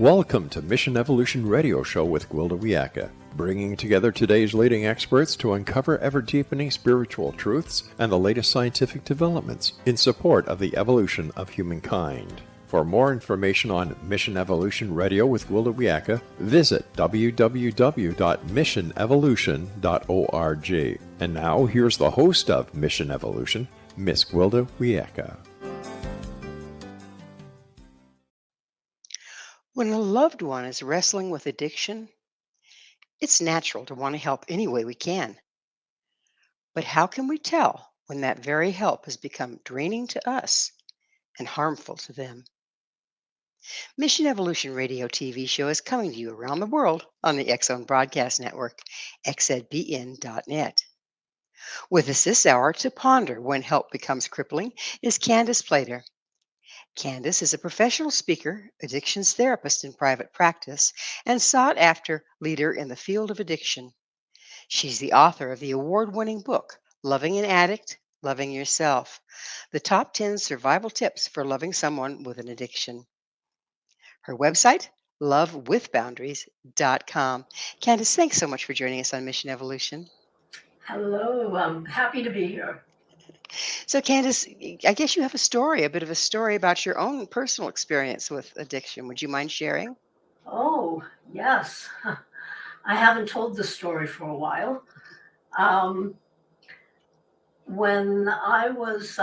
Welcome to Mission Evolution Radio Show with Gwilda Wiyaka, bringing together today's leading experts to uncover ever-deepening spiritual truths and the latest scientific developments in support of the evolution of humankind. For more information on Mission Evolution Radio with Gwilda Wiyaka, visit www.missionevolution.org. And now, here's the host of Mission Evolution, Miss Gwilda Wiyaka. When a loved one is wrestling with addiction, it's natural to want to help any way we can. But how can we tell when that very help has become draining to us and harmful to them? Mission Evolution Radio TV show is coming to you around the world on the X-Zone Broadcast Network, xzbn.net. With us this hour to ponder when help becomes crippling is Candace Plattor. Candace is a professional speaker, addictions therapist in private practice, and sought-after leader in the field of addiction. She's the author of the award-winning book, Loving an Addict, Loving Yourself, the top 10 survival tips for loving someone with an addiction. Her website, lovewithboundaries.com. Candace, thanks so much for joining us on Mission Evolution. Hello, I'm happy to be here. So, Candace, I guess you have a bit of a story about your own personal experience with addiction. Would you mind sharing? Oh, yes. I haven't told this story for a while. When I was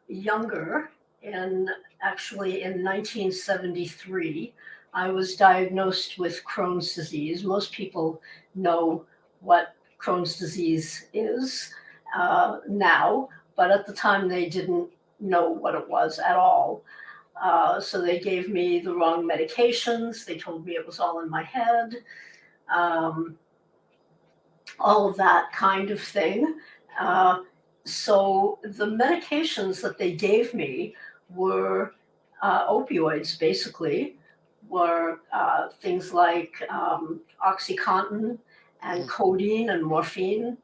younger, in 1973, I was diagnosed with Crohn's disease. Most people know what Crohn's disease is now, but at the time they didn't know what it was at all. So they gave me the wrong medications. They told me it was all in my head, all of that kind of thing. So the medications that they gave me were opioids, basically, were things like OxyContin and codeine and morphine,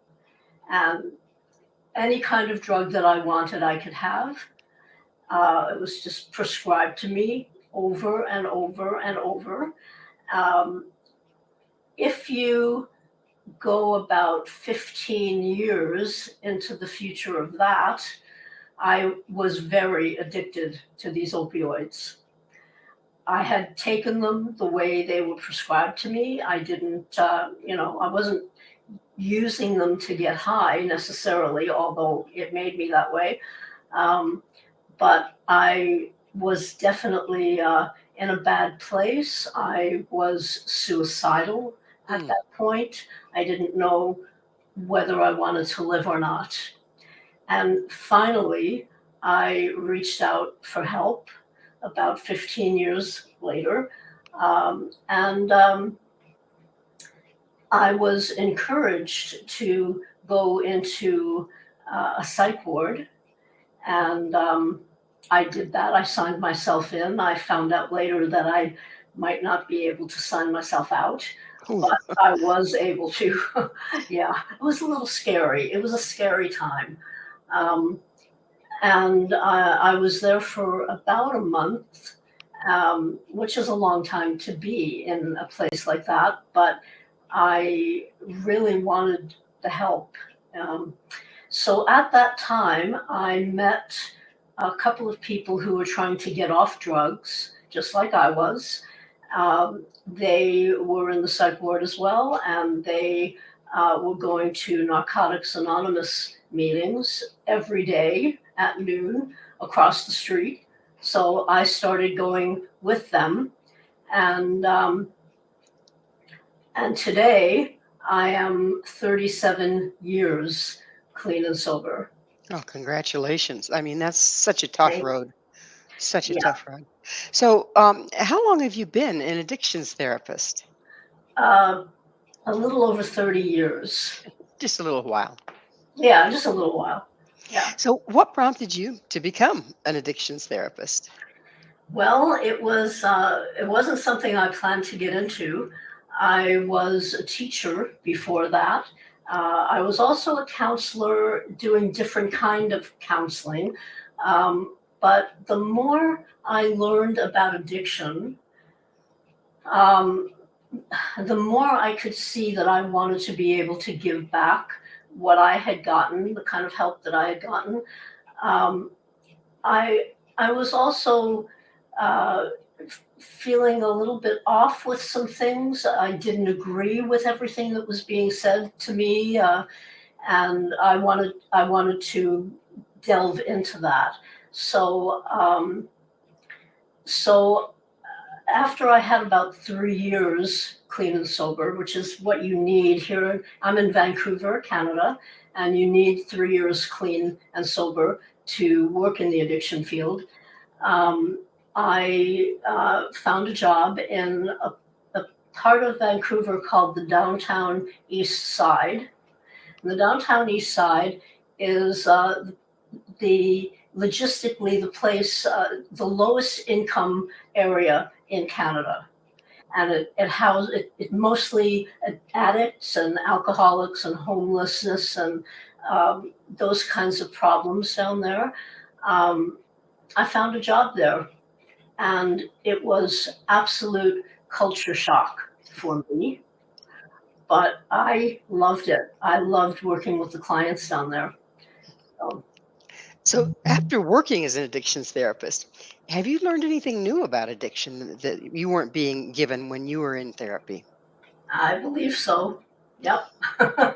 and any kind of drug that I wanted, I could have. It was just prescribed to me over and over and over. If you go about 15 years into the future of that, I was very addicted to these opioids. I had taken them the way they were prescribed to me. I didn't, I wasn't using them to get high necessarily, although it made me that way. But I was definitely in a bad place. I was suicidal at that point. I didn't know whether I wanted to live or not. And finally, I reached out for help about 15 years later. I was encouraged to go into a psych ward, and I did that. I signed myself in. I found out later that I might not be able to sign myself out, but I was able to. Yeah, it was a little scary. It was a scary time. I was there for about a month, which is a long time to be in a place like that, but I really wanted the help. So at that time, I met a couple of people who were trying to get off drugs, just like I was. They were in the psych ward as well, and they were going to Narcotics Anonymous meetings every day at noon across the street. So I started going with them, and today I am 37 years clean and sober. Oh, congratulations. I mean, that's such a tough road. Such a tough road. So how long have you been an addictions therapist? A little over 30 years. Just a little while. Yeah, just a little while. Yeah. So what prompted you to become an addictions therapist? Well, it wasn't something I planned to get into. I was a teacher before that. I was also a counselor doing different kind of counseling. But the more I learned about addiction, Um, the more I could see that I wanted to be able to give back what I had gotten, the kind of help that I had gotten, um, I was also uh, feeling a little bit off with some things. I didn't agree with everything that was being said to me, and I wanted to delve into that. So so after I had about 3 years clean and sober, which is what you need here. I'm in Vancouver, Canada, and you need 3 years clean and sober to work in the addiction field. Um, I found a job in a part of Vancouver called the Downtown East Side. And the Downtown East Side is the logistically the place, the lowest income area in Canada. And it mostly addicts and alcoholics and homelessness and those kinds of problems down there. Um, I found a job there, and it was absolute culture shock for me. But I loved it. I loved working with the clients down there. So, So, after working as an addictions therapist, have you learned anything new about addiction that you weren't being given when you were in therapy? I believe so. Yep. Would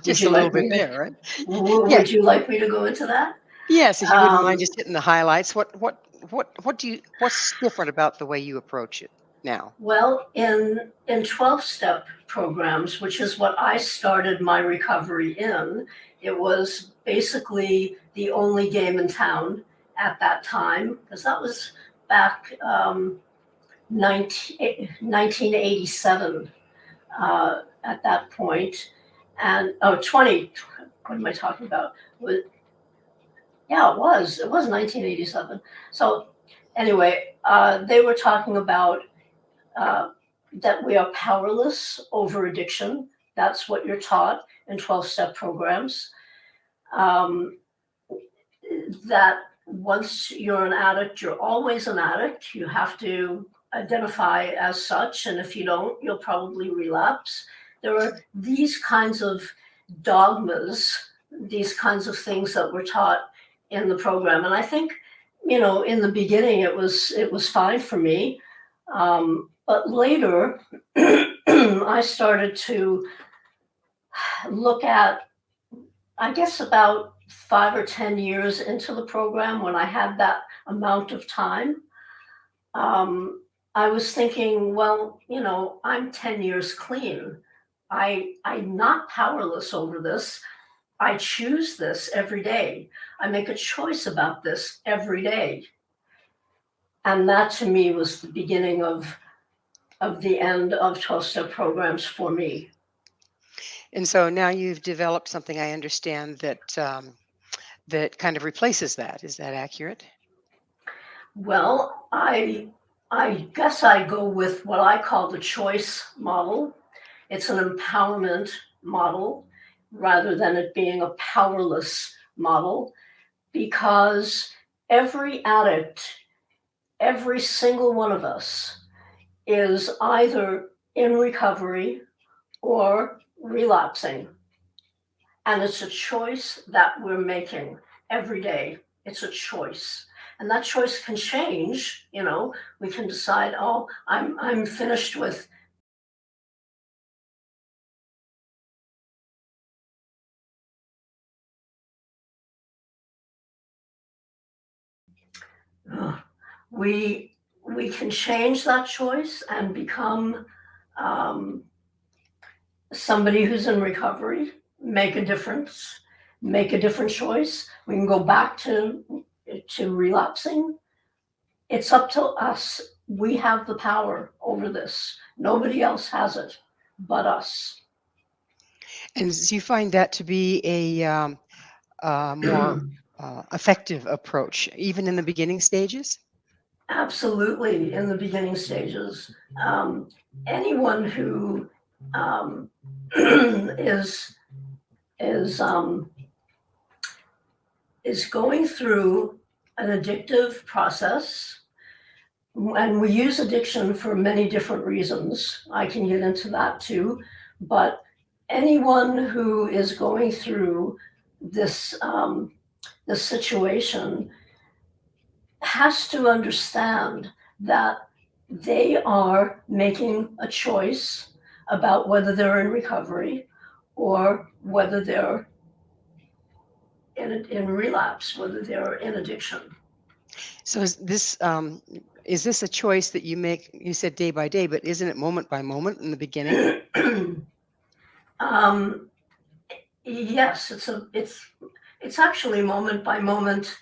Just a you little like bit me to? there, right? Yeah. Would you like me to go into that? Yes, if you wouldn't mind Um, just hitting the highlights. What's different about the way you approach it now? well, in 12-step programs, which is what I started my recovery in, it was basically the only game in town at that time, because that was back 1987 at that point. And oh, 20, what am I talking about? Yeah, it was 1987. So anyway, they were talking about uh, that we are powerless over addiction. That's what you're taught in 12-step programs. Um, that once you're an addict, you're always an addict. You have to identify as such, and if you don't, you'll probably relapse. There are these kinds of dogmas, these kinds of things that were taught in the program, and I think, in the beginning it was fine for me, but later I started to look at, I guess, about 5 or 10 years into the program, when I had that amount of time, um, I was thinking, well, I'm 10 years clean. I'm not powerless over this. I choose this every day. I make a choice about this every day. And that to me was the beginning of the end of 12-step programs for me. And so now you've developed something I understand that kind of replaces that. Is that accurate? Well, I guess I go with what I call the choice model. It's an empowerment model rather than it being a powerless model, because every addict, every single one of us, is either in recovery or relapsing. And it's a choice that we're making every day. It's a choice. And that choice can change. We can decide, oh, I'm finished with. Ugh. We can change that choice and become um, somebody who's in recovery, make a difference, make a different choice. We can go back to relapsing. It's up to us. We have the power over this. Nobody else has it but us. And do you find that to be a more effective approach, even in the beginning stages? Absolutely, in the beginning stages. Anyone who um, is um, is going through an addictive process And we use addiction for many different reasons. I can get into that too. But anyone who is going through this this situation has to understand that they are making a choice about whether they're in recovery or whether they're in relapse, whether they're in addiction. So is this a choice that you make? You said day by day, but isn't it moment by moment in the beginning? Yes, it's actually moment by moment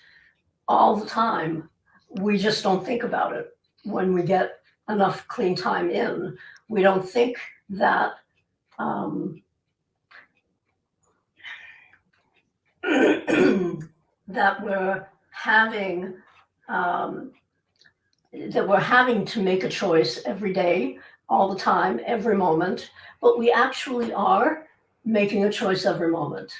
all the time. We just don't think about it when we get enough clean time in. We don't think that that we're having to make a choice every day, all the time, every moment, but we actually are making a choice every moment.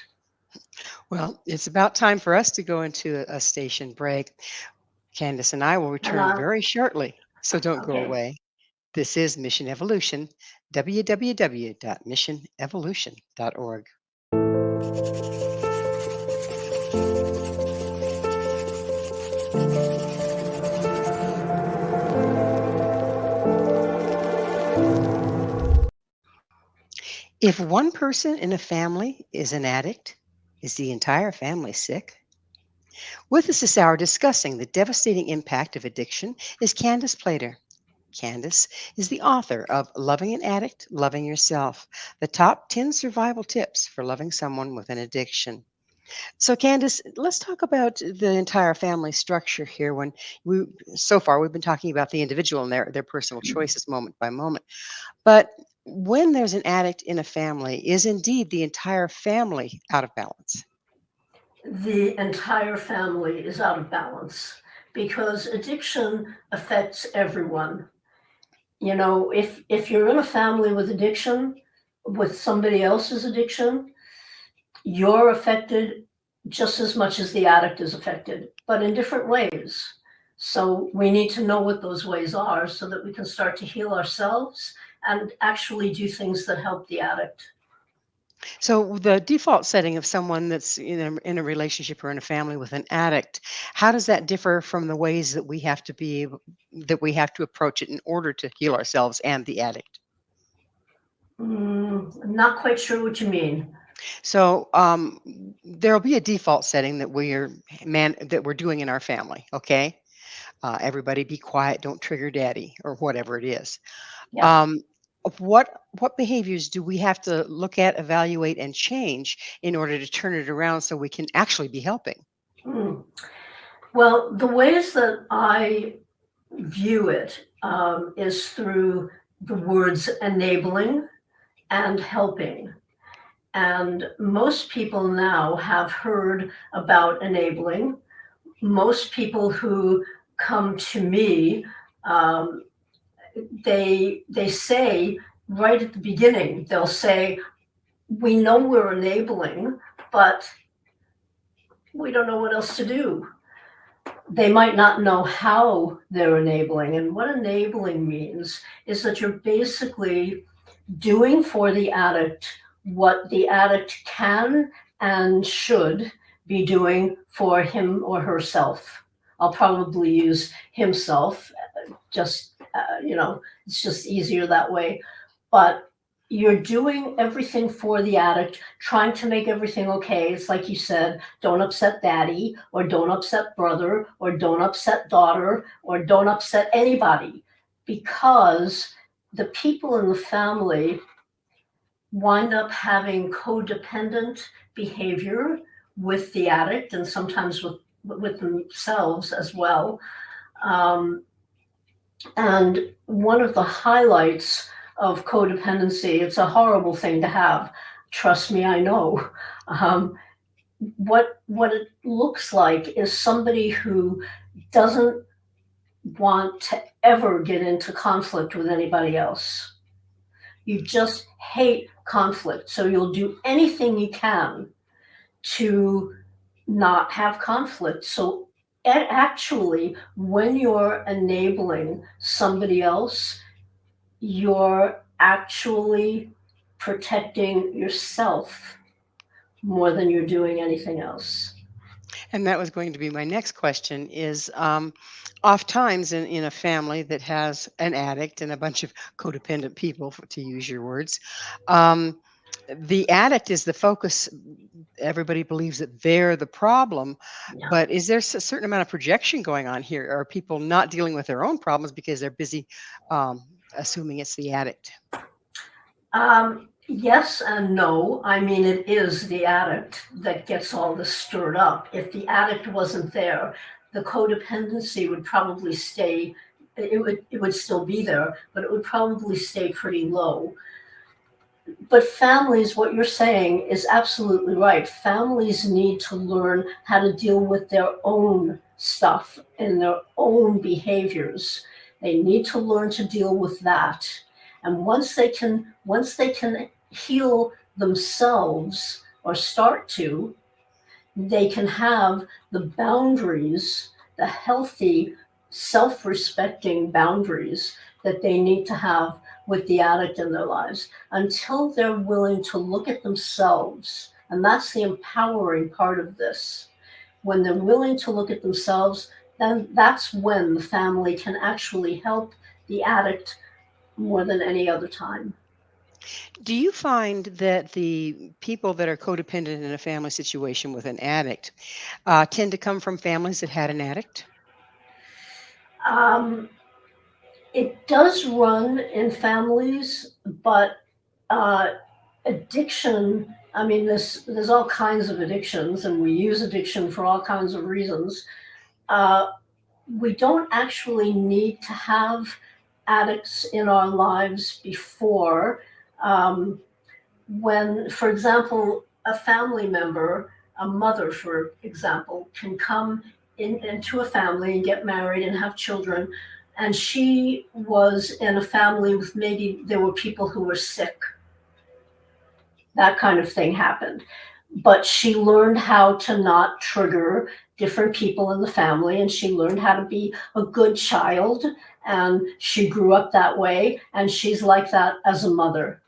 Well, it's about time for us to go into a station break. Candace and I will return very shortly, so don't go Okay. away. This is Mission Evolution, www.missionevolution.org. If one person in a family is an addict, is the entire family sick? With us this hour discussing the devastating impact of addiction is Candace Plattor. Candace is the author of Loving an Addict, Loving Yourself, the top 10 survival tips for loving someone with an addiction. So, Candace, let's talk about the entire family structure here. When we so far we've been talking about the individual and their personal choices moment by moment. But when there's an addict in a family, is indeed the entire family out of balance? The entire family is out of balance because addiction affects everyone. You know, if you're in a family with addiction, with somebody else's addiction, you're affected just as much as the addict is affected, but in different ways. So we need to know what those ways are so that we can start to heal ourselves and actually do things that help the addict. So, the default setting of someone that's in a relationship or in a family with an addict, how does that differ from the ways that we have to approach it in order to heal ourselves and the addict? I'm not quite sure what you mean. So there'll be a default setting that we're doing in our family. Okay, everybody be quiet, don't trigger daddy, or whatever it is. Yeah. Um, what behaviors do we have to look at, evaluate, and change in order to turn it around so we can actually be helping? Mm. Well, the ways that I view it is through the words enabling and helping. And most people now have heard about enabling. Most people who come to me, um, they say right at the beginning, they'll say, "We know we're enabling, but we don't know what else to do." They might not know how they're enabling. And what enabling means is that you're basically doing for the addict what the addict can and should be doing for him or herself. I'll probably use himself, just, it's just easier that way. But you're doing everything for the addict, trying to make everything okay. It's like you said, don't upset daddy, or don't upset brother, or don't upset daughter, or don't upset anybody, because the people in the family wind up having codependent behavior with the addict and sometimes with themselves as well. Um, and one of the highlights of codependency, it's a horrible thing to have. Trust me, I know. Um, what it looks like is somebody who doesn't want to ever get into conflict with anybody else. You just hate conflict. So you'll do anything you can to not have conflict. So actually, when you're enabling somebody else, you're actually protecting yourself more than you're doing anything else. And that was going to be my next question is oftentimes in a family that has an addict and a bunch of codependent people, to use your words, um, the addict is the focus. Everybody believes that they're the problem, Yeah. but is there a certain amount of projection going on here? Are people not dealing with their own problems because they're busy assuming it's the addict? Yes and no. I mean, it is the addict that gets all this stirred up. If the addict wasn't there, the codependency would probably stay. It would still be there, but it would probably stay pretty low. But families, what you're saying is absolutely right. Families need to learn how to deal with their own stuff and their own behaviors. They need to learn to deal with that. And once they can heal themselves or start to, they can have the boundaries, the healthy, self-respecting boundaries that they need to have with the addict in their lives until they're willing to look at themselves. And that's the empowering part of this. When they're willing to look at themselves, then that's when the family can actually help the addict more than any other time. Do you find that the people that are codependent in a family situation with an addict tend to come from families that had an addict? Um, it does run in families, but uh, addiction, I mean, there's all kinds of addictions, and we use addiction for all kinds of reasons. Uh, we don't actually need to have addicts in our lives before. Um, when, for example, a family member, a mother, for example, can come into a family and get married and have children, and she was in a family with maybe there were people who were sick, that kind of thing happened. But she learned how to not trigger different people in the family, and she learned how to be a good child, and she grew up that way, and she's like that as a mother.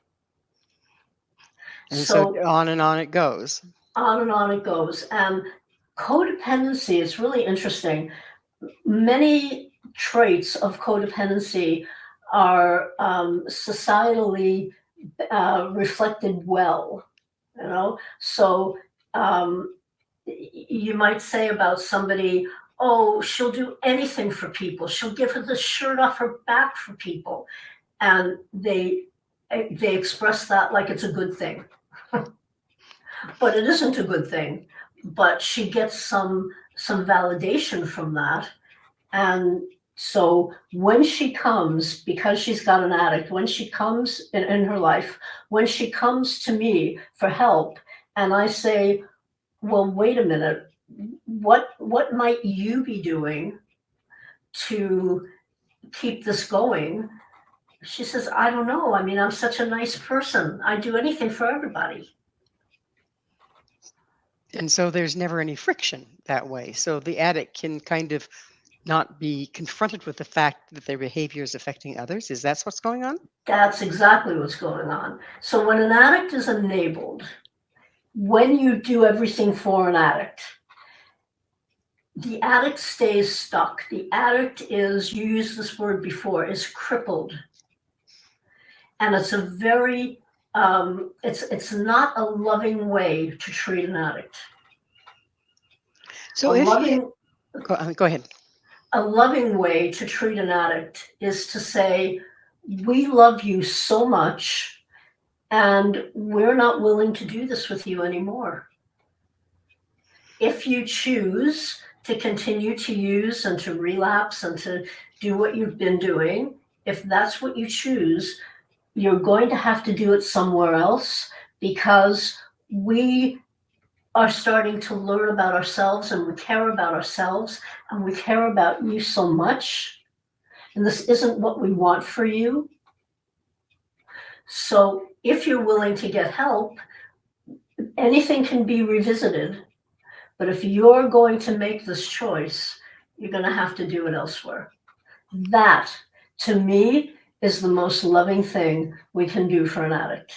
And so So on and on it goes. on and on it goes. And codependency is really interesting. Many traits of codependency are societally reflected well, you know. So um, you might say about somebody, oh, she'll do anything for people. She'll give her the shirt off her back for people, and they express that like it's a good thing, but it isn't a good thing. But she gets some validation from that, and so when she comes, because she's got an addict, when she comes in her life, when she comes to me for help, and I say, well, wait a minute, what might you be doing to keep this going? She says, I don't know. I mean, I'm such a nice person. I do anything for everybody. And so there's never any friction that way. So the addict can kind of not be confronted with the fact that their behavior is affecting others. Is that what's going on? That's exactly what's going on. So when an addict is enabled, when you do everything for an addict, the addict stays stuck. The addict is, you used this word before, is crippled. And it's a very, it's not a loving way to treat an addict. So go ahead. A loving way to treat an addict is to say, we love you so much, and we're not willing to do this with you anymore. If you choose to continue to use and to relapse and to do what you've been doing, if that's what you choose, you're going to have to do it somewhere else, because we are starting to learn about ourselves, and we care about ourselves, and we care about you so much. And this isn't what we want for you. So if you're willing to get help, anything can be revisited. But if you're going to make this choice, you're going to have to do it elsewhere. That, to me, is the most loving thing we can do for an addict.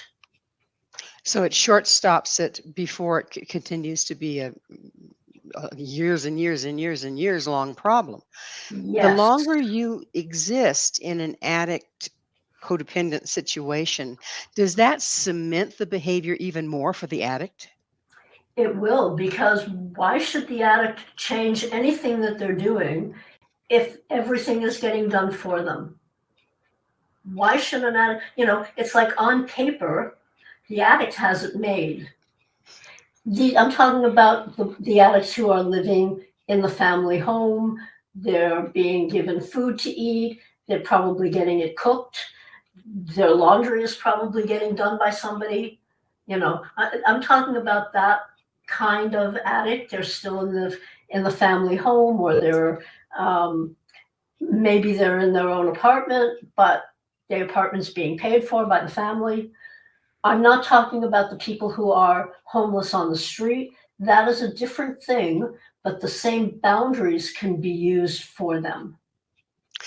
So it short stops it before it continues to be a years and years and years and years long problem. The Yes, longer you exist in an addict codependent situation, does that cement the behavior even more for the addict? it will, because why should the addict change anything that they're doing if everything is getting done for them? Why should an addict, it's like on paper, the addict has it made. I'm talking about the addicts who are living in the family home. They're being given food to eat. They're probably getting it cooked. Their laundry is probably getting done by somebody. I'm talking about that kind of addict. They're still in the family home, or they're maybe they're in their own apartment, but the apartment's being paid for by the family. I'm not talking about the people who are homeless on the street. That is a different thing, but the same boundaries can be used for them.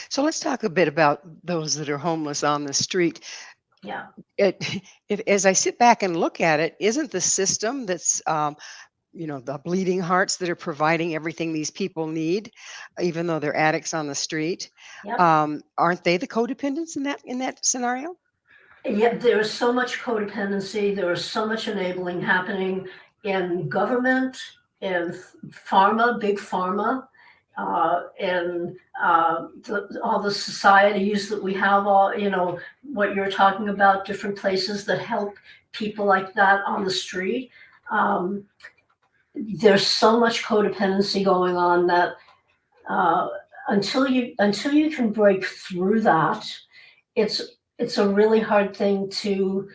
So let's talk a bit about those that are homeless on the street. Yeah. As I sit back and look at it, isn't the system that's the bleeding hearts that are providing everything these people need, even though they're addicts on the street, Yep. aren't they the codependents in that scenario? Yeah, there is so much codependency. There is so much enabling happening in government, in pharma, big pharma, in all the societies that we have, what you're talking about, different places that help people like that on the street. There's so much codependency going on that until you can break through that, it's a really hard thing to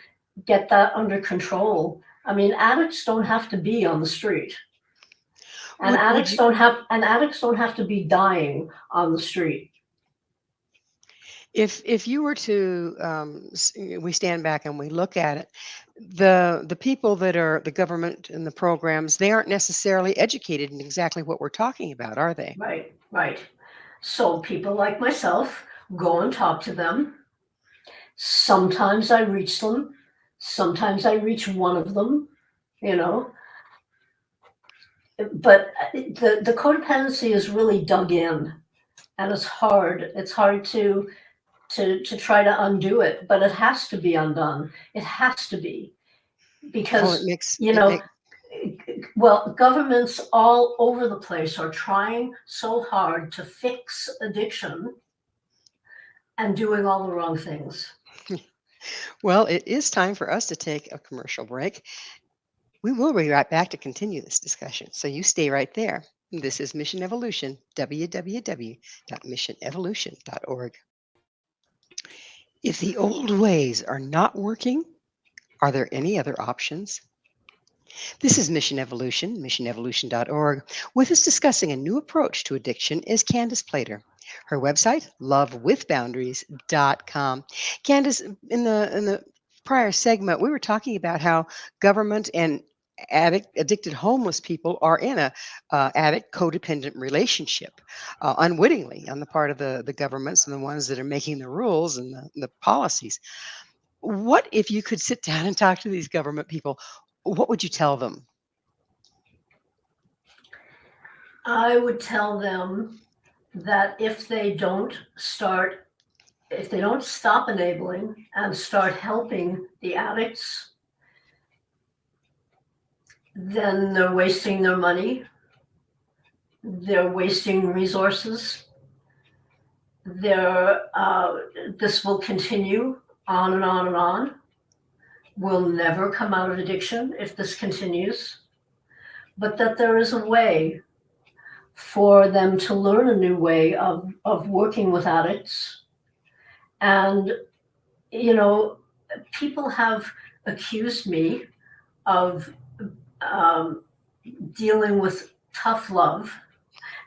get that under control. I mean, addicts don't have to be on the street. And addicts don't have to be dying on the street. If you were to we stand back and we look at it, the people that are the government and the programs, they aren't necessarily educated in exactly what we're talking about, are they? Right. So people like myself go and talk to them. Sometimes I reach them. Sometimes I reach one of them, But the codependency is really dug in, and it's hard. It's hard to try to undo it, but it has to be undone. It has to be, because governments all over the place are trying so hard to fix addiction and doing all the wrong things. Well, it is time for us to take a commercial break. We will be right back to continue this discussion, so you stay right there. This is Mission Evolution, www.missionevolution.org. If the old ways are not working, are there any other options? This is Mission Evolution, missionevolution.org. With us discussing a new approach to addiction is Candace Plattor. Her website, lovewithboundaries.com. Candace, in the prior segment, we were talking about how government and addicted homeless people are in a addict codependent relationship unwittingly on the part of the governments and the ones that are making the rules and the policies. What if you could sit down and talk to these government people? What would you tell them? I would tell them that if they don't stop enabling and start helping the addicts, then they're wasting their money. They're wasting resources. This will continue on and on and on. We'll never come out of addiction if this continues. But that there is a way for them to learn a new way of working with addicts. And, people have accused me of dealing with tough love.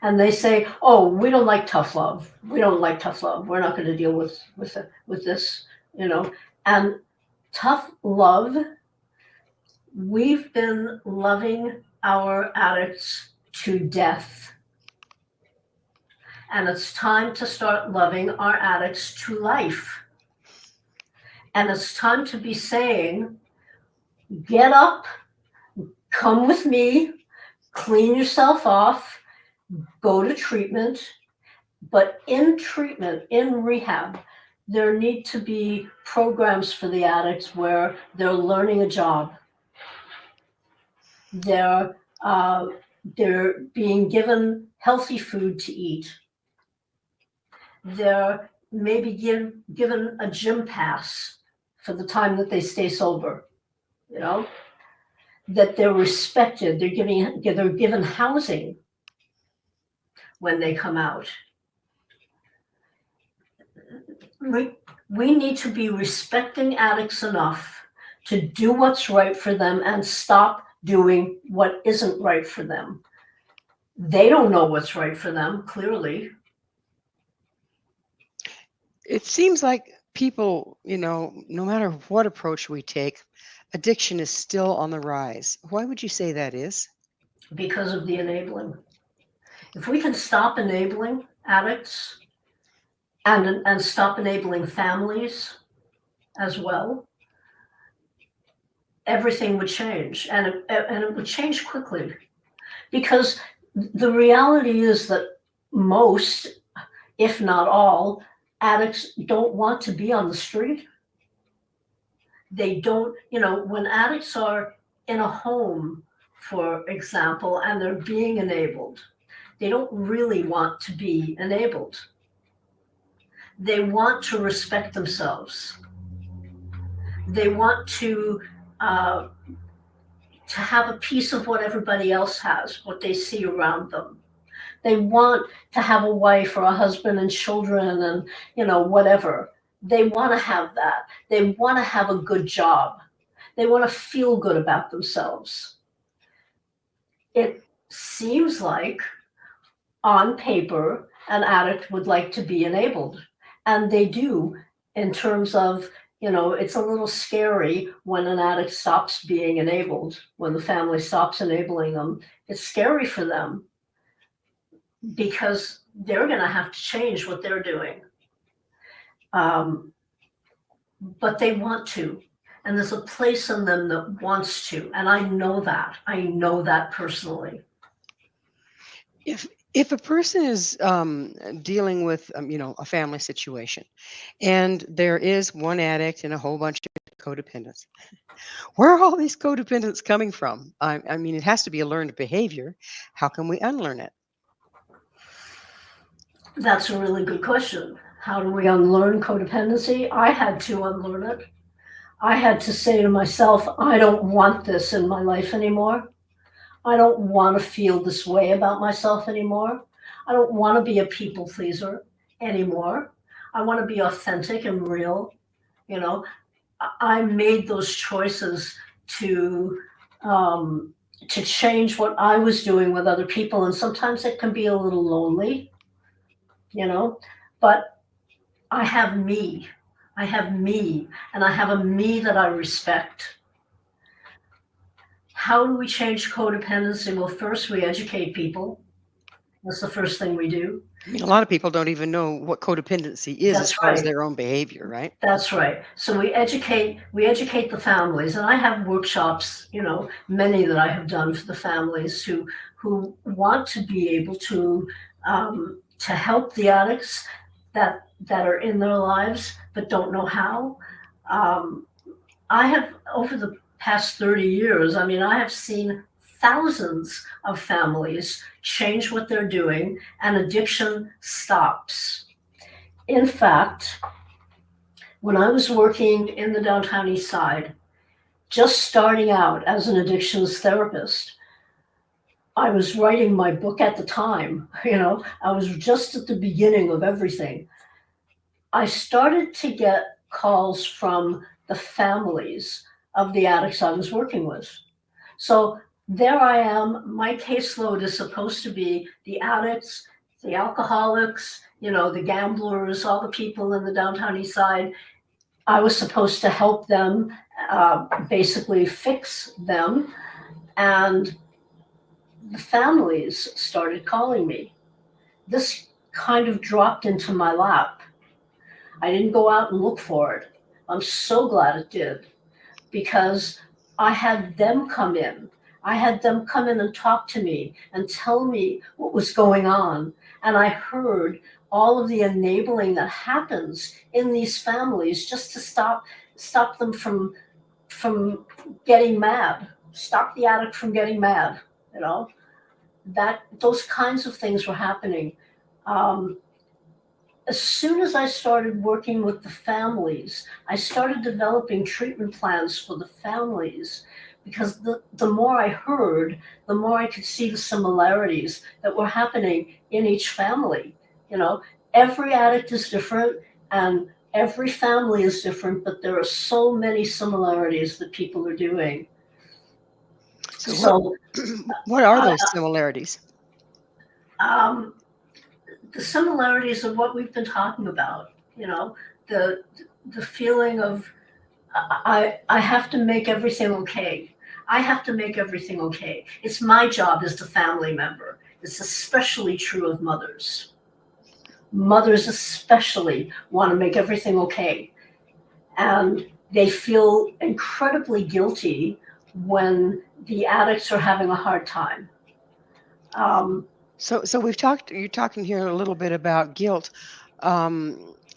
And they say, "Oh, we don't like tough love. We don't like tough love. We're not going to deal with this, And tough love, we've been loving our addicts to death. And it's time to start loving our addicts to life. And it's time to be saying, get up, come with me, clean yourself off, go to treatment. But in treatment, in rehab, there need to be programs for the addicts where they're learning a job. They're being given healthy food to eat. They're maybe given a gym pass for the time that they stay sober, that they're respected. They're given housing when they come out. We need to be respecting addicts enough to do what's right for them and stop doing what isn't right for them. They don't know what's right for them, clearly. It seems like people, no matter what approach we take, addiction is still on the rise. Why would you say that is? Because of the enabling. If we can stop enabling addicts and stop enabling families as well, everything would change, and it would change quickly. Because the reality is that most, if not all, addicts don't want to be on the street. They don't, when addicts are in a home, for example, and they're being enabled, they don't really want to be enabled. They want to respect themselves. They want to have a piece of what everybody else has, what they see around them. They want to have a wife or a husband and children and, whatever. They want to have that. They want to have a good job. They want to feel good about themselves. It seems like, on paper, an addict would like to be enabled. And they do, in terms of, it's a little scary when an addict stops being enabled, when the family stops enabling them. It's scary for them because they're going to have to change what they're doing. But they want to. And there's a place in them that wants to. And I know that. I know that personally. If a person is dealing with, a family situation, and there is one addict and a whole bunch of codependents, where are all these codependents coming from? I mean, it has to be a learned behavior. How can we unlearn it? That's a really good question. How do we unlearn codependency? I had to unlearn it. I had to say to myself, I don't want this in my life anymore. I don't want to feel this way about myself anymore. I don't want to be a people pleaser anymore. I want to be authentic and real. I made those choices to change what I was doing with other people. And sometimes it can be a little lonely, but I have me. I have me, and I have a me that I respect. How do we change codependency? Well, first we educate people. That's the first thing we do. I mean, a lot of people don't even know what codependency is as far as their own behavior, right? That's right. So we educate the families, and I have workshops, many that I have done for the families who want to be able to help the addicts that are in their lives but don't know how. I have, over the past 30 years, I have seen thousands of families change what they're doing, and addiction stops. In fact, when I was working in the downtown East Side, just starting out as an addictions therapist, I was writing my book at the time. I was just at the beginning of everything. I started to get calls from the families of the addicts I was working with. So there I am. My caseload is supposed to be the addicts, the alcoholics, the gamblers, all the people in the downtown East Side. I was supposed to help them, basically fix them. And the families started calling me. This kind of dropped into my lap. I didn't go out and look for it. I'm so glad it did, because I had them come in. I had them come in and talk to me and tell me what was going on. And I heard all of the enabling that happens in these families just to stop them from getting mad, stop the addict from getting mad, you know, that those kinds of things were happening. Um, as soon as I started working with the families, I started developing treatment plans for the families, because the more I heard, the more I could see the similarities that were happening in each family. You know, every addict is different and every family is different, but there are so many similarities that people are doing. So So, what are uh, those similarities? um, the similarities of what we've been talking about, you know, the the feeling of I have to make everything okay. I have to make everything okay. It's my job as the family member. It's especially true of mothers. Mothers especially want to make everything okay. And they feel incredibly guilty when the addicts are having a hard time. Um, So you're talking here a little bit about guilt,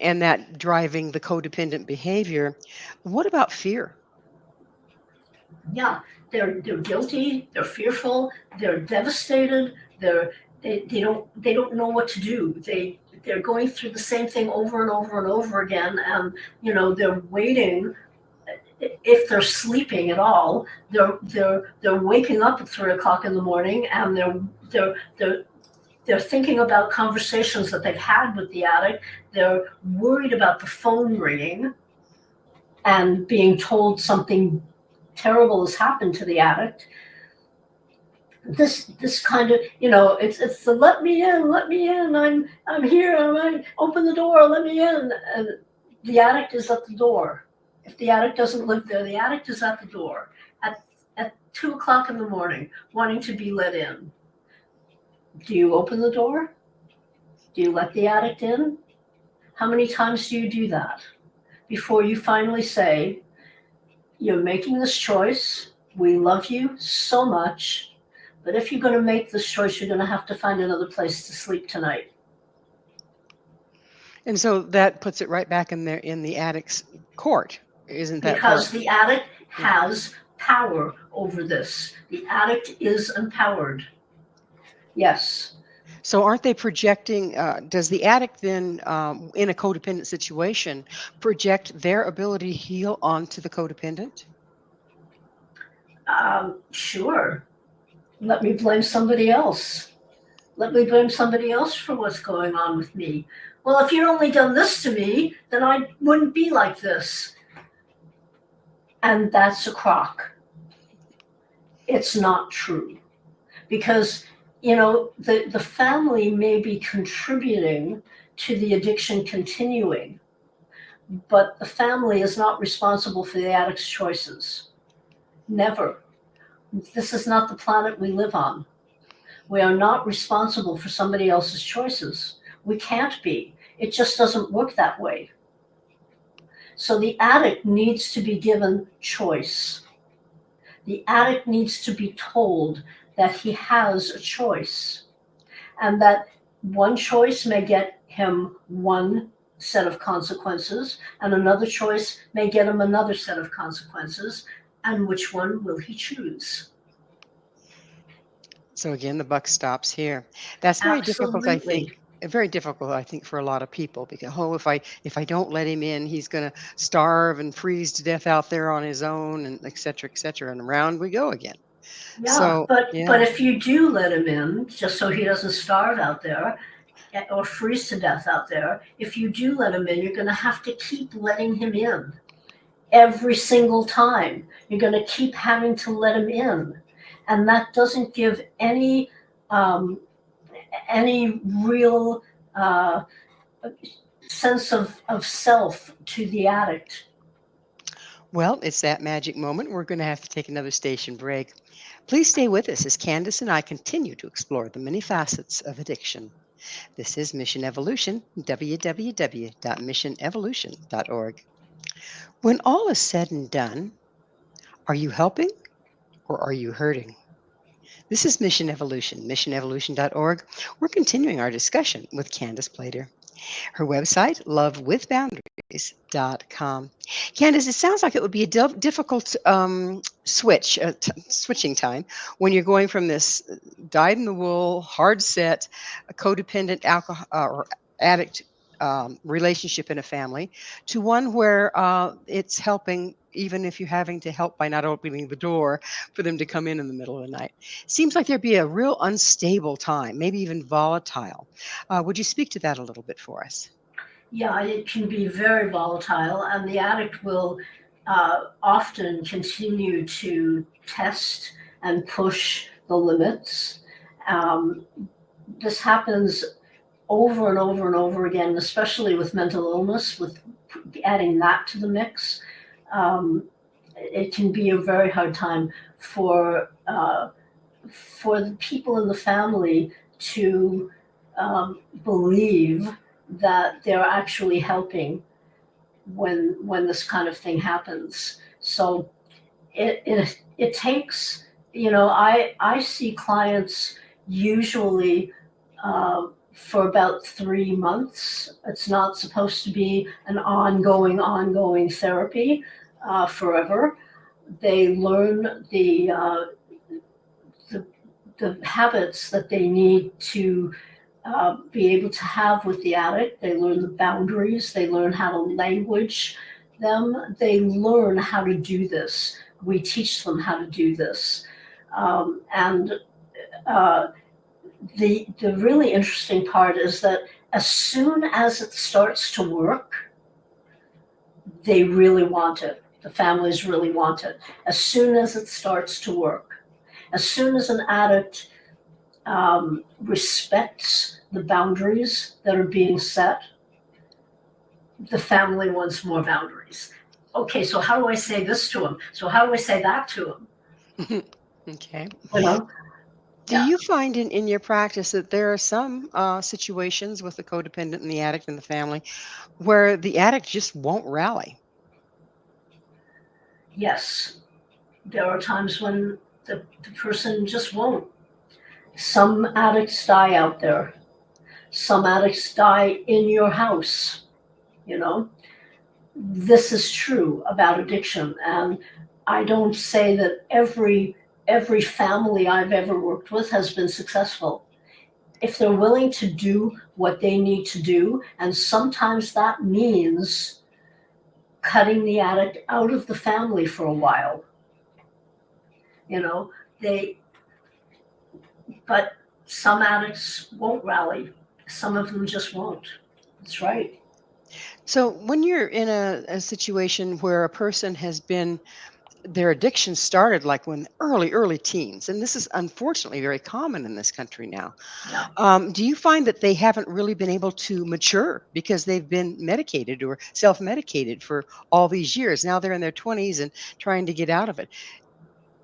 and that driving the codependent behavior. What about fear? yeah, they're guilty, they're fearful, they're devastated, they don't know what to do. They're going through the same thing over and over and over again, and they're waiting. If they're sleeping at all, they're waking up at 3 o'clock in the morning, and they're thinking about conversations that they've had with the addict. They're worried about the phone ringing and being told something terrible has happened to the addict. This kind of, it's the let me in, I'm here, open the door, let me in. And the addict is at the door. If the addict doesn't live there, the addict is at the door at 2 o'clock in the morning, wanting to be let in. Do you open the door? Do you let the addict in? How many times do you do that before you finally say, you're making this choice, we love you so much, but if you're going to make this choice, you're going to have to find another place to sleep tonight. And so that puts it right back in the addict's court, isn't that? Because the addict has power over this. The addict is empowered. Yes. So aren't they projecting? Does the addict then, in a codependent situation, project their ability to heal onto the codependent? Sure. Let me blame somebody else. Let me blame somebody else for what's going on with me. Well, if you'd only done this to me, then I wouldn't be like this. And that's a crock. It's not true. Because, the family may be contributing to the addiction continuing, but the family is not responsible for the addict's choices. Never. This is not the planet we live on. We are not responsible for somebody else's choices. We can't be. It just doesn't work that way. So the addict needs to be given choice. The addict needs to be told that he has a choice, and that one choice may get him one set of consequences, and another choice may get him another set of consequences, and which one will he choose? So again, the buck stops here. That's very difficult, I think. Absolutely. Very difficult, I think, for a lot of people, because if I don't let him in, he's going to starve and freeze to death out there on his own, and et cetera, and around we go again. Yeah, So but if you do let him in, just so he doesn't starve out there or freeze to death out there, if you do let him in, you're going to have to keep letting him in every single time. You're going to keep having to let him in, and that doesn't give any real sense of self to the addict. Well, it's that magic moment. We're going to have to take another station break. Please stay with us as Candace and I continue to explore the many facets of addiction. This is Mission Evolution, www.missionevolution.org. When all is said and done, are you helping or are you hurting? This is Mission Evolution, missionevolution.org. We're continuing our discussion with Candace Platter. Her website, lovewithboundaries.com. Candace, it sounds like it would be a difficult switching time when you're going from this dyed in the wool, hard set, codependent alcohol or addict relationship in a family to one where it's helping, even if you're having to help by not opening the door for them to come in the middle of the night. Seems like there'd be a real unstable time, maybe even volatile. Would you speak to that a little bit for us? Yeah, it can be very volatile, and the addict will often continue to test and push the limits. Um, this happens over and over and over again, especially with mental illness, with adding that to the mix. It can be a very hard time for the people in the family to believe that they're actually helping when this kind of thing happens. So it takes, I see clients usually for about 3 months. It's not supposed to be an ongoing therapy forever. They learn the habits that they need to be able to have with the addict. They learn the boundaries. They learn how to language them. They learn how to do this. We teach them how to do this. And the really interesting part is that as soon as it starts to work, they really want it. The families really want it. As soon as it starts to work, as soon as an addict respects the boundaries that are being set, the family wants more boundaries. Okay, so how do I say this to him? So how do I say that to him? Okay. You know? Do you find in your practice that there are some situations with the codependent and the addict in the family where the addict just won't rally? Yes. There are times when the person just won't. Some addicts die out there. Some addicts die in your house. This is true about addiction, and I don't say that every family I've ever worked with has been successful. If they're willing to do what they need to do, and sometimes that means cutting the addict out of the family for a while. But some addicts won't rally. Some of them just won't. That's right. So when you're in a situation where a person has been their addiction started like when early teens, and this is unfortunately very common in this country now. Yeah. Do you find that they haven't really been able to mature because they've been medicated or self-medicated for all these years? Now they're in their 20s and trying to get out of it.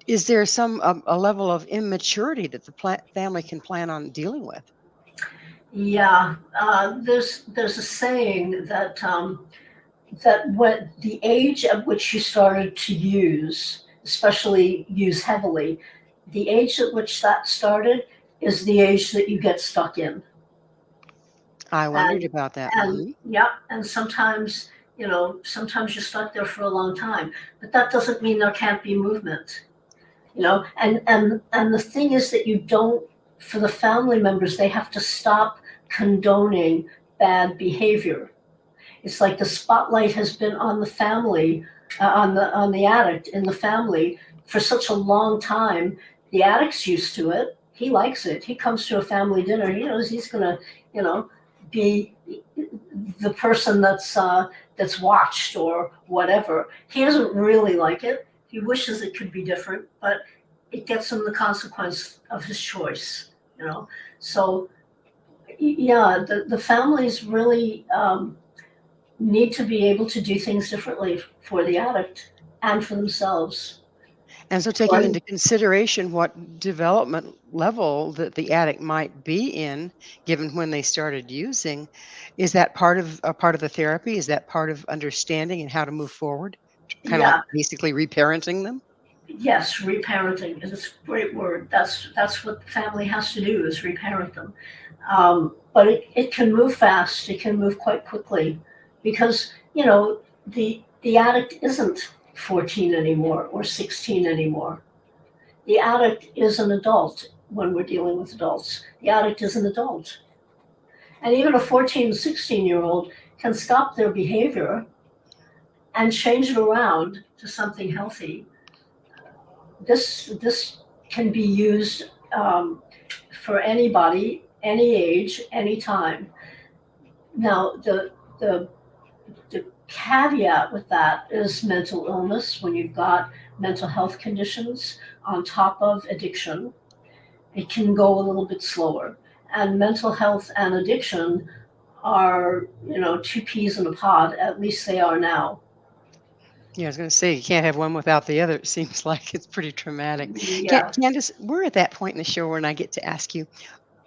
Is there some a level of immaturity that the family can plan on dealing with? Yeah. There's a saying that when the age at which you started to use, especially use heavily, the age at which that started is the age that you get stuck in. I wondered And about that. and yeah, and sometimes sometimes you're stuck there for a long time, but that doesn't mean there can't be movement. And the thing is that you don't, for the family members, they have to stop condoning bad behavior. It's like the spotlight has been on the family, on the addict in the family for such a long time. The addict's used to it. He likes it. He comes to a family dinner. He knows he's gonna, be the person that's watched or whatever. He doesn't really like it. He wishes it could be different, but it gets him the consequence of his choice. So yeah, the families really need to be able to do things differently for the addict and for themselves. And so So taking into consideration what development level that the addict might be in, given when they started using, is that part of the therapy? Is that part of understanding and how to move forward? Kind of like yeah, basically reparenting them? yes, reparenting is a great word. That's what the family has to do is reparent them. But it can move fast. It can move quite quickly because the addict isn't 14 anymore or 16 anymore. The addict is an adult when we're dealing with adults. The addict is an adult. And even a 14, 16-year-old can stop their behavior and change it around to something healthy. This can be used for anybody, any age, any time. Now, the caveat with that is mental illness. When you've got mental health conditions on top of addiction, it can go a little bit slower. And mental health and addiction are, two peas in a pod. At least they are now. Yeah, I was going to say you can't have one without the other. It seems like it's pretty traumatic. Yeah. Candace, we're at that point in the show when I get to ask you,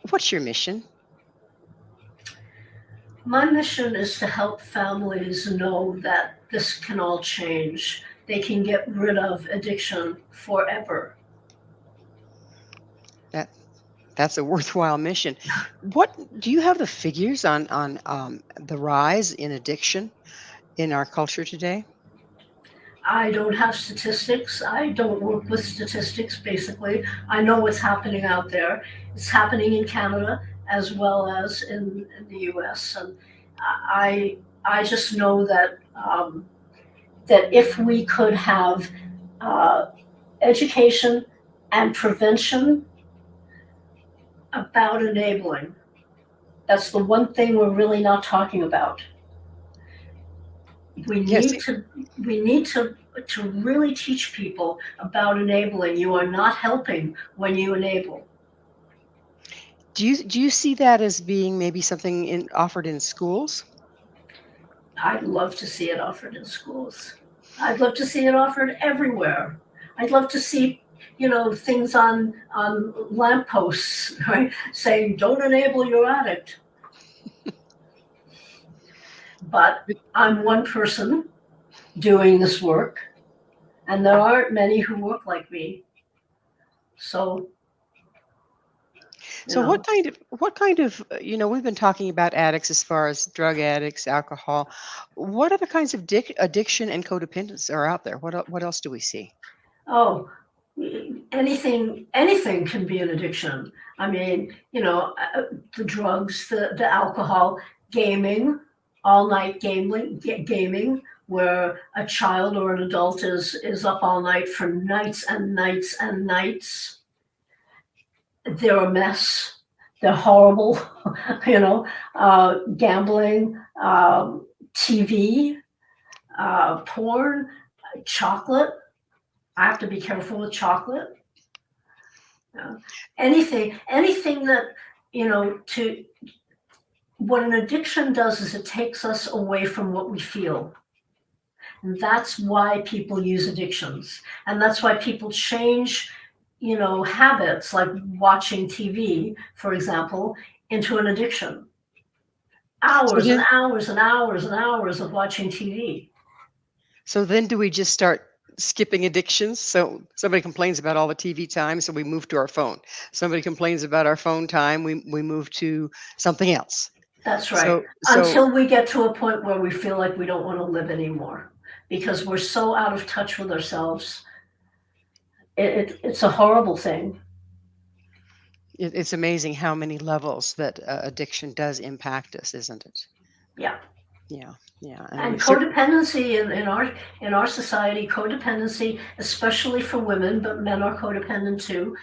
what's your mission? My mission is to help families know that this can all change. They can get rid of addiction forever. That that's a worthwhile mission. What do you have the figures on the rise in addiction in our culture today? I don't have statistics. I don't work with statistics, basically. I know what's happening out there. It's happening in Canada as well as in the US. And I just know that if we could have uh, education and prevention about enabling, that's the one thing we're really not talking about. We Yes. need to we need to really teach people about enabling. You are not helping when you enable. Do you see that as being maybe something offered in schools? I'd love to see it offered in schools. I'd love to see it offered everywhere. I'd love to see, things on lampposts, right, saying don't enable your addict. But I'm one person doing this work, and there aren't many who work like me. So, you So know, we've been talking about addicts as far as drug addicts, alcohol. What other kinds of addiction and codependence are out there? What else do we see? oh, anything can be an addiction. I mean, the drugs, the alcohol, gaming, all night gaming, where a child or an adult is up all night for nights and nights and nights. They're a mess. They're horrible. Gambling, TV, porn, chocolate. I have to be careful with chocolate. Uh, anything that, to what an addiction does is it takes us away from what we feel. And that's why people use addictions. And that's why people change, habits like watching TV, for example, into an addiction. So Hours and then, hours and hours and hours of watching TV. so then do we just start skipping addictions? So somebody complains about all the TV time, so we move to our phone. Somebody complains about our phone time, we move to something else. That's right. So Until we get to a point where we feel like we don't want to live anymore because we're so out of touch with ourselves. It's a horrible thing. it's amazing how many levels that addiction does impact us, isn't it? Yeah. Yeah, yeah, and And we've certainly. codependency in our society, codependency, especially for women, but men are codependent too,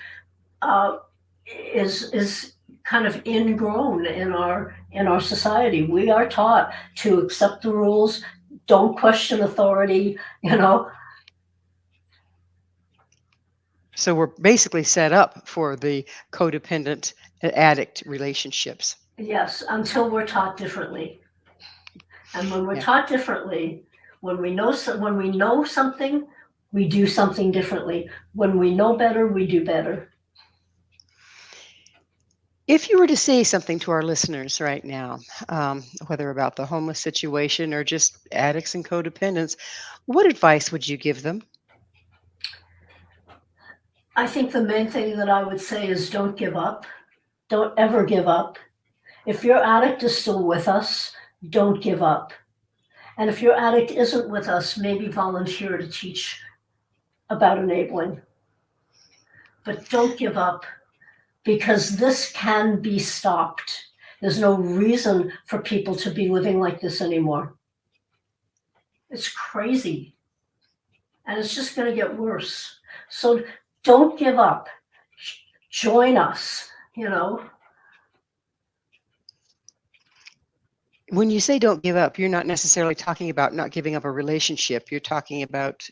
uh, is kind of ingrown in our society. We are taught to accept the rules, don't question authority, So we're basically set up for the codependent addict relationships. Yes, until we're taught differently. And when we're Yeah. taught differently, when we know something, we do something differently. When we know better, we do better. If you were to say something to our listeners right now, whether about the homeless situation or just addicts and codependents, what advice would you give them? I think the main thing that I would say is don't give up. Don't ever give up. If your addict is still with us, don't give up. And if your addict isn't with us, maybe volunteer to teach about enabling. But don't give up, because this can be stopped. There's no reason for people to be living like this anymore. It's crazy. And it's just going to get worse. So don't give up. Join us, When you say don't give up, you're not necessarily talking about not giving up a relationship. You're talking about,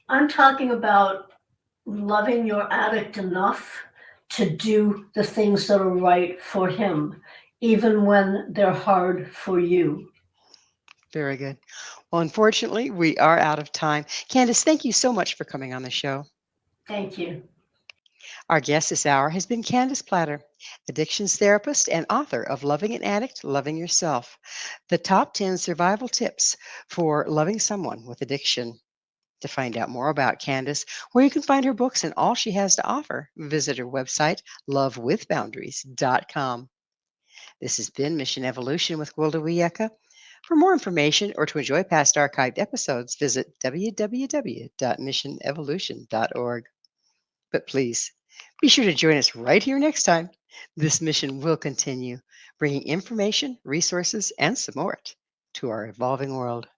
I'm talking about loving your addict enough to do the things that are right for him, even when they're hard for you. very good. Well, unfortunately, we are out of time. Candace, thank you so much for coming on the show. Thank you. Our guest this hour has been Candace Plattor, addictions therapist and author of Loving an Addict, Loving Yourself, the top 10 survival tips for loving someone with addiction. To find out more about Candace, where you can find her books and all she has to offer, visit her website, lovewithboundaries.com. This has been Mission Evolution with Gwilda Wiyaka. For more information or to enjoy past archived episodes, visit www.missionevolution.org. But please, be sure to join us right here next time. This mission will continue, bringing information, resources, and some more to our evolving world.